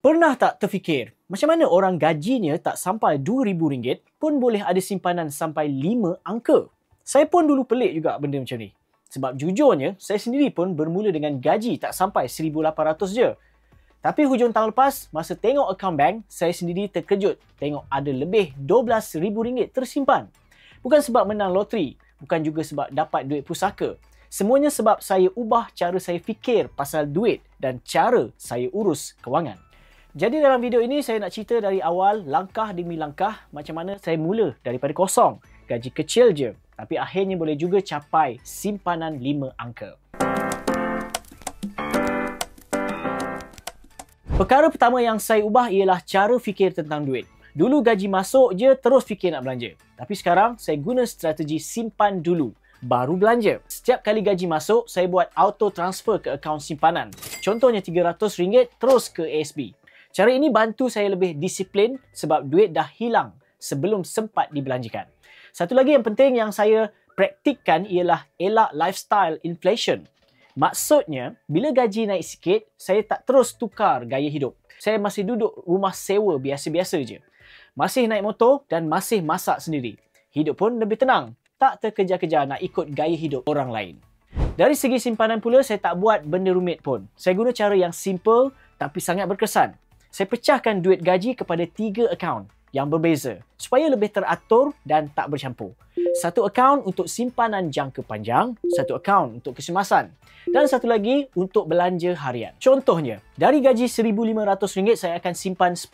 Pernah tak terfikir, macam mana orang gajinya tak sampai RM2,000 pun boleh ada simpanan sampai 5 angka? Saya pun dulu pelik juga benda macam ni. Sebab jujurnya, saya sendiri pun bermula dengan gaji tak sampai RM1,800 je. Tapi hujung tahun lepas, masa tengok akaun bank, saya sendiri terkejut tengok ada lebih RM12,000 tersimpan. Bukan sebab menang loteri, bukan juga sebab dapat duit pusaka. Semuanya sebab saya ubah cara saya fikir pasal duit dan cara saya urus kewangan. Jadi dalam video ini saya nak cerita dari awal, langkah demi langkah, macam mana saya mula daripada kosong, gaji kecil je, tapi akhirnya boleh juga capai simpanan 5 angka. Perkara pertama yang saya ubah ialah cara fikir tentang duit. Dulu gaji masuk je terus fikir nak belanja. Tapi sekarang saya guna strategi simpan dulu, baru belanja. Setiap kali gaji masuk, saya buat auto transfer ke akaun simpanan. Contohnya RM300 terus ke ASB. Cara ini bantu saya lebih disiplin sebab duit dah hilang sebelum sempat dibelanjakan. Satu lagi yang penting yang saya praktikkan ialah elak lifestyle inflation. Maksudnya, bila gaji naik sikit, saya tak terus tukar gaya hidup. Saya masih duduk rumah sewa biasa-biasa je. Masih naik motor dan masih masak sendiri. Hidup pun lebih tenang. Tak terkejar-kejar nak ikut gaya hidup orang lain. Dari segi simpanan pula, saya tak buat benda rumit pun. Saya guna cara yang simple tapi sangat berkesan. Saya pecahkan duit gaji kepada 3 akaun yang berbeza supaya lebih teratur dan tak bercampur. Satu akaun untuk simpanan jangka panjang, satu akaun untuk kecemasan dan satu lagi untuk belanja harian. Contohnya, dari gaji RM1,500 saya akan simpan 10%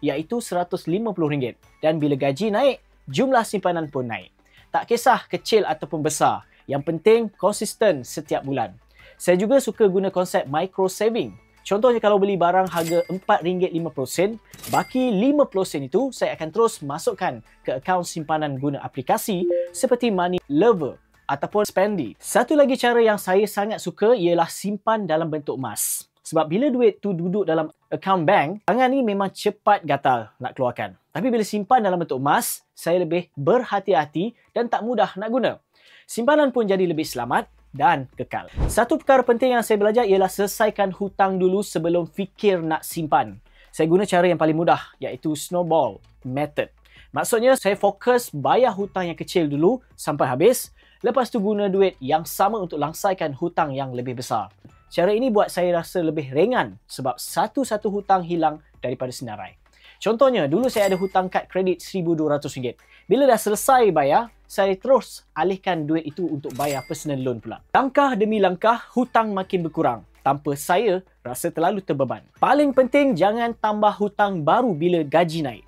iaitu RM150 dan bila gaji naik, jumlah simpanan pun naik. Tak kisah kecil ataupun besar, yang penting konsisten setiap bulan. Saya juga suka guna konsep micro saving. Contohnya kalau beli barang harga RM4.50, baki 50% itu saya akan terus masukkan ke akaun simpanan guna aplikasi seperti Money Lover ataupun Spendy. Satu lagi cara yang saya sangat suka ialah simpan dalam bentuk emas. Sebab bila duit tu duduk dalam akaun bank, tangan ni memang cepat gatal nak keluarkan. Tapi bila simpan dalam bentuk emas, saya lebih berhati-hati dan tak mudah nak guna. Simpanan pun jadi lebih selamat dan kekal. Satu perkara penting yang saya belajar ialah selesaikan hutang dulu sebelum fikir nak simpan. Saya guna cara yang paling mudah iaitu snowball method. Maksudnya saya fokus bayar hutang yang kecil dulu sampai habis, lepas tu guna duit yang sama untuk langsaikan hutang yang lebih besar. Cara ini buat saya rasa lebih ringan sebab satu-satu hutang hilang daripada senarai. Contohnya, dulu saya ada hutang kad kredit RM1,200. Bila dah selesai bayar, saya terus alihkan duit itu untuk bayar personal loan pula. Langkah demi langkah, hutang makin berkurang tanpa saya rasa terlalu terbeban. Paling penting, jangan tambah hutang baru bila gaji naik.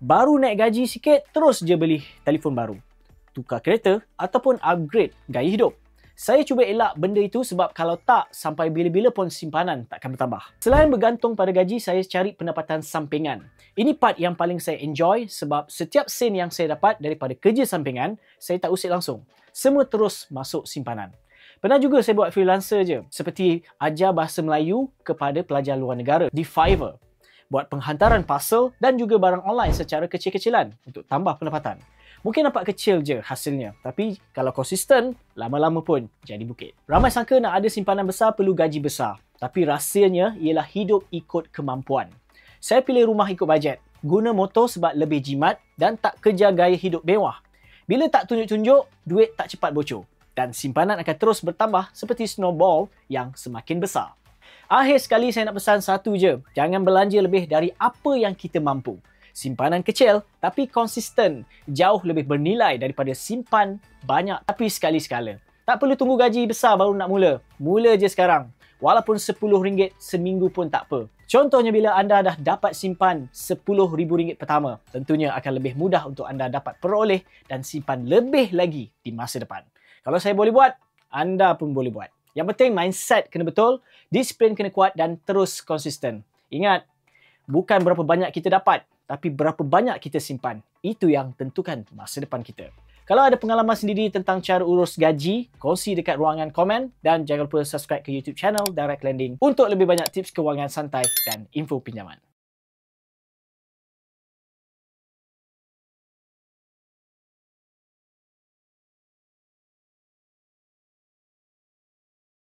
Baru naik gaji sikit, terus je beli telefon baru, tukar kereta ataupun upgrade gaya hidup. Saya cuba elak benda itu sebab kalau tak, sampai bila-bila pun simpanan takkan bertambah. Selain bergantung pada gaji, saya cari pendapatan sampingan. Ini part yang paling saya enjoy sebab setiap sen yang saya dapat daripada kerja sampingan, saya tak usik langsung. Semua terus masuk simpanan. Pernah juga saya buat freelancer je, seperti ajar bahasa Melayu kepada pelajar luar negara di Fiverr. Buat penghantaran parcel dan juga barang online secara kecil-kecilan untuk tambah pendapatan. Mungkin nampak kecil je hasilnya, tapi kalau konsisten, lama-lama pun jadi bukit. Ramai sangka nak ada simpanan besar perlu gaji besar, tapi rahsianya ialah hidup ikut kemampuan. Saya pilih rumah ikut bajet, guna motor sebab lebih jimat dan tak kejar gaya hidup mewah. Bila tak tunjuk-tunjuk, duit tak cepat bocor dan simpanan akan terus bertambah seperti snowball yang semakin besar. Akhir sekali saya nak pesan satu je, jangan belanja lebih dari apa yang kita mampu. Simpanan kecil tapi konsisten jauh lebih bernilai daripada simpan banyak tapi sekali-sekala. Tak perlu tunggu gaji besar baru nak mula. Mula je sekarang. Walaupun RM10 seminggu pun tak apa. Contohnya bila anda dah dapat simpan RM10,000 pertama, tentunya akan lebih mudah untuk anda dapat peroleh dan simpan lebih lagi di masa depan. Kalau saya boleh buat, anda pun boleh buat. Yang penting mindset kena betul, disiplin kena kuat dan terus konsisten. Ingat, bukan berapa banyak kita dapat, tapi berapa banyak kita simpan. Itu yang tentukan masa depan kita. Kalau ada pengalaman sendiri tentang cara urus gaji, kongsi dekat ruangan komen dan jangan lupa subscribe ke YouTube channel Direct Lending untuk lebih banyak tips kewangan santai dan info pinjaman.